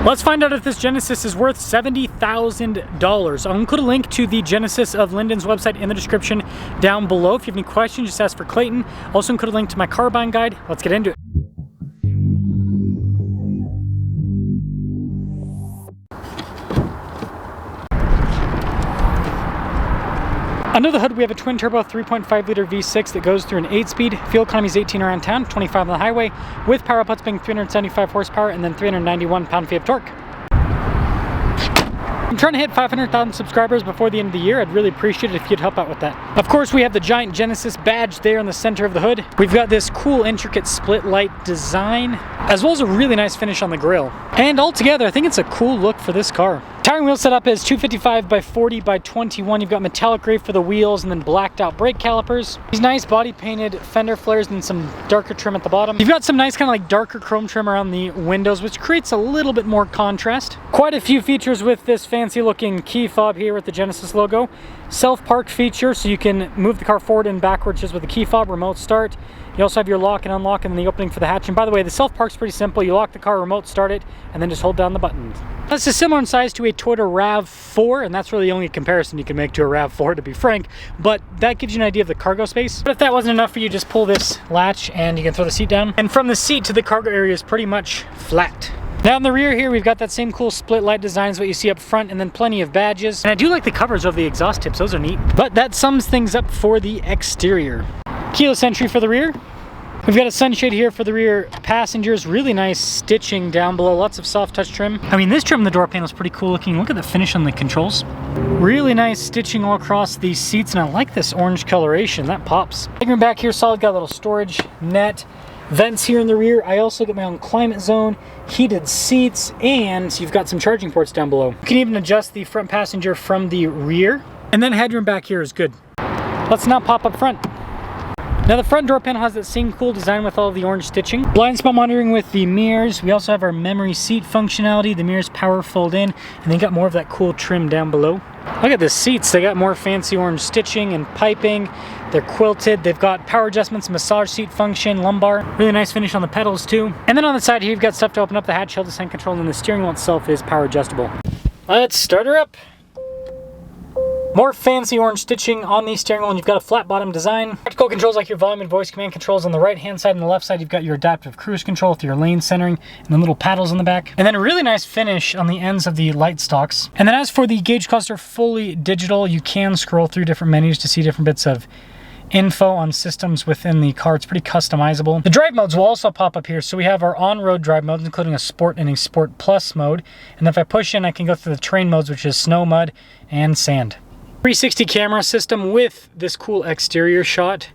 Let's find out if this Genesis is worth $70,000. I'll include a link to the Genesis of Linden's website in the description down below. If you have any questions, just ask for Clayton. Also include a link to my car buying guide. Let's get into it. Under the hood, we have a twin-turbo 3.5-liter V6 that goes through an 8-speed. Fuel economy is 18 around town, 25 on the highway, with power outputs being 375 horsepower and then 391 pound-feet of torque. I'm trying to hit 500,000 subscribers before the end of the year. I'd really appreciate it if you'd help out with that. Of course, we have the giant Genesis badge there in the center of the hood. We've got this cool, intricate split light design, as well as a really nice finish on the grille. And altogether, I think it's a cool look for this car. Tire and wheel setup is 255 by 40 by 21. You've got metallic gray for the wheels and then blacked out brake calipers. These nice body painted fender flares and some darker trim at the bottom. You've got some nice kind of like darker chrome trim around the windows, which creates a little bit more contrast. Quite a few features with this fancy looking key fob here with the Genesis logo. Self-park feature, so you can move the car forward and backwards just with the key fob, remote start. You also have your lock and unlock and then the opening for the hatch. And by the way, the self-park's pretty simple. You lock the car, remote start it, and then just hold down the buttons. This is similar in size to a Toyota RAV4, and that's really the only comparison you can make to a RAV4, to be frank, but that gives you an idea of the cargo space. But if that wasn't enough for you, just pull this latch and you can throw the seat down. And from the seat to the cargo area is pretty much flat. Now in the rear here, we've got that same cool split light designs what you see up front, and then plenty of badges. And I do like the covers of the exhaust tips, those are neat. But that sums things up for the exterior. Keyless entry for the rear. We've got a sunshade here for the rear passengers. Really nice stitching down below. Lots of soft touch trim. I mean, this trim on the door panel is pretty cool looking. Look at the finish on the controls. Really nice stitching all across these seats, and I like this orange coloration. That pops. Legroom back here, solid. Got a little storage net. Vents here in the rear. I also got my own climate zone, heated seats, and you've got some charging ports down below. You can even adjust the front passenger from the rear. And then headroom back here is good. Let's now pop up front. Now the front door panel has that same cool design with all of the orange stitching. Blind spot monitoring with the mirrors. We also have our memory seat functionality. The mirrors power fold in, and they got more of that cool trim down below. Look at the seats. They got more fancy orange stitching and piping. They're quilted. They've got power adjustments, massage seat function, lumbar. Really nice finish on the pedals too. And then on the side here, you've got stuff to open up the hatch, hill descent control, and the steering wheel itself is power adjustable. Let's start her up. More fancy orange stitching on the steering wheel, and you've got a flat bottom design. Practical controls like your volume and voice command controls on the right hand side, and the left side you've got your adaptive cruise control with your lane centering and then little paddles on the back. And then a really nice finish on the ends of the light stalks. And then as for the gauge cluster, fully digital. You can scroll through different menus to see different bits of info on systems within the car. It's pretty customizable. The drive modes will also pop up here. So we have our on-road drive modes, including a sport and a sport plus mode. And if I push in, I can go through the terrain modes, which is snow, mud, and sand. 360 camera system with this cool exterior shot,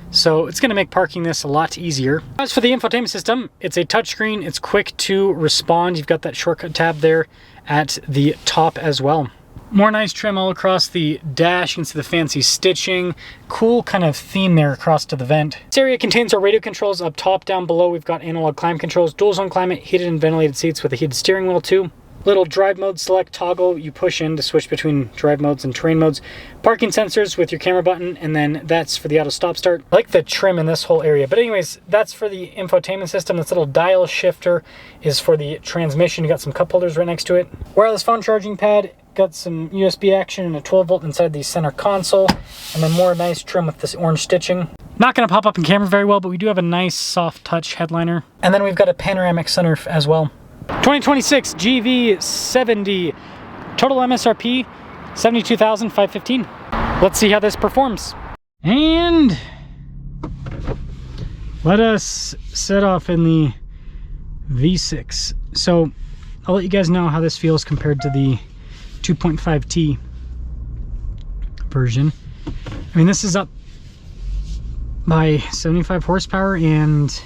so it's going to make parking this a lot easier. As for the infotainment system, it's a touchscreen. It's quick to respond. You've got that shortcut tab there at the top as well. More nice trim all across the dash. You can see the fancy stitching. Cool kind of theme there across to the vent. This area contains our radio controls up top. Down below we've got analog climate controls, dual zone climate, heated and ventilated seats with a heated steering wheel too. Little drive mode select toggle you push in to switch between drive modes and terrain modes. Parking sensors with your camera button, and then that's for the auto stop start. I like the trim in this whole area. But anyways, that's for the infotainment system. This little dial shifter is for the transmission. You got some cup holders right next to it. Wireless phone charging pad. Got some USB action and a 12 volt inside the center console. And then more nice trim with this orange stitching. Not going to pop up in camera very well, but we do have a nice soft touch headliner. And then we've got a panoramic sunroof as well. 2026 GV70, total MSRP $72,515. Let's see how this performs. And let us set off in the V6. So I'll let you guys know how this feels compared to the 2.5T version. I mean, this is up by 75 horsepower and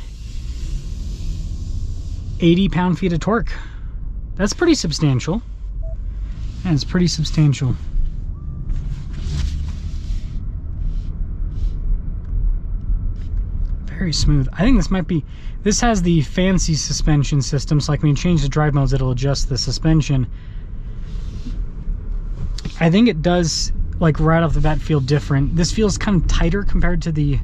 80 pound-feet of torque. That's pretty substantial. And it's pretty substantial. Very smooth. I think this might be, this has the fancy suspension system, so like when you change the drive modes, it'll adjust the suspension. I think it does, like right off the bat, feel different. This feels kind of tighter compared to the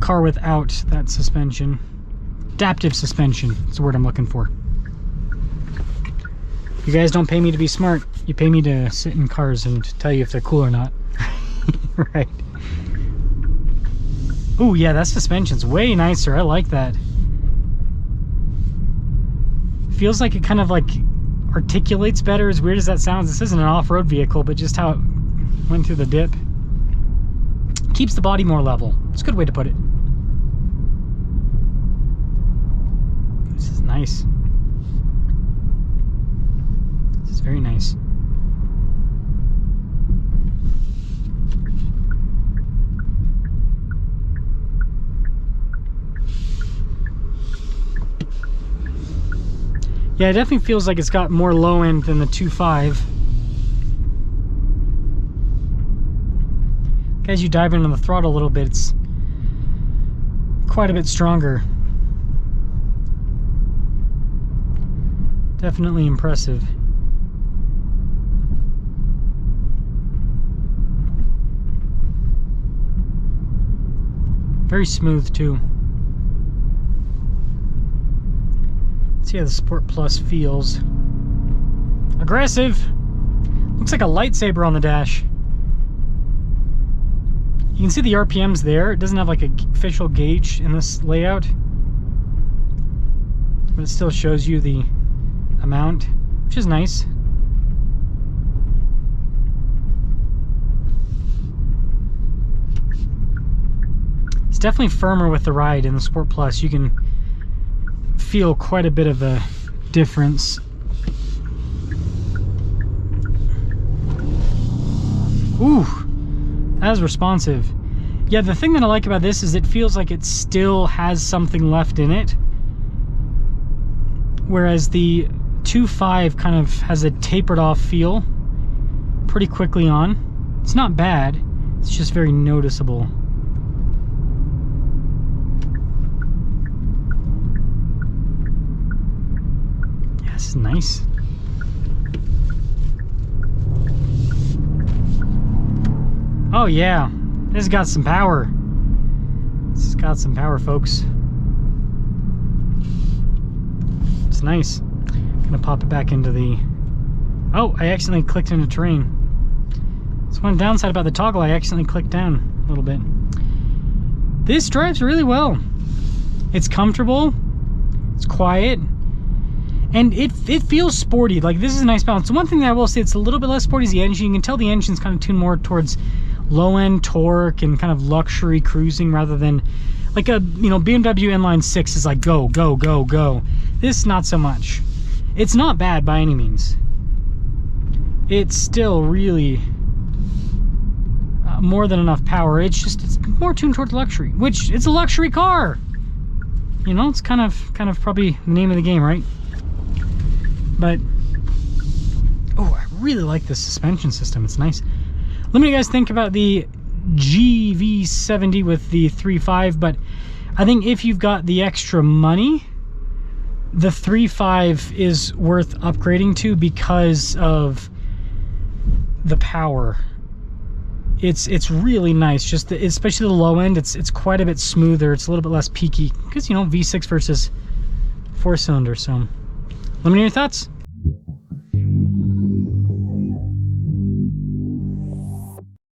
car without that suspension. Adaptive suspension is the word I'm looking for. You guys don't pay me to be smart. You pay me to sit in cars and tell you if they're cool or not. Right. Oh yeah, that suspension's way nicer. I like that. Feels like it kind of like articulates better, as weird as that sounds. This isn't an off-road vehicle, but just how it went through the dip. Keeps the body more level. It's a good way to put it. This is nice. This is very nice. Yeah, it definitely feels like it's got more low end than the 2.5. As you dive into the throttle a little bit, it's quite a bit stronger. Definitely impressive. Very smooth too. See how the Sport Plus feels. Aggressive! Looks like a lightsaber on the dash. You can see the RPMs there. It doesn't have like an official gauge in this layout, but it still shows you the amount, which is nice. It's definitely firmer with the ride in the Sport Plus. You can feel quite a bit of a difference. Ooh, that is responsive. Yeah, the thing that I like about this is it feels like it still has something left in it, whereas the 2.5 kind of has a tapered off feel pretty quickly on. It's not bad, it's just very noticeable. This is nice. Oh yeah, this has got some power. This has got some power, folks. It's nice. I'm gonna pop it back into the... Oh, I accidentally clicked into terrain. That's one downside about the toggle. I accidentally clicked down a little bit. This drives really well. It's comfortable. It's quiet. And it feels sporty. Like, this is a nice balance. The one thing that I will say, it's a little bit less sporty is the engine. You can tell the engine's kind of tuned more towards low-end torque and kind of luxury cruising, rather than like a, you know, BMW inline 6 is like go, go, go, go. This, not so much. It's not bad by any means. It's still really more than enough power. It's just, it's more tuned towards luxury, which it's a luxury car. You know, it's kind of probably the name of the game, right? But, oh, I really like this suspension system. It's nice. Let me know what you guys think about the GV70 with the 3.5, but I think if you've got the extra money, the 3.5 is worth upgrading to because of the power. It's really nice, just especially the low end. It's quite a bit smoother. It's a little bit less peaky because, you know, V6 versus 4-cylinder. So let me know your thoughts.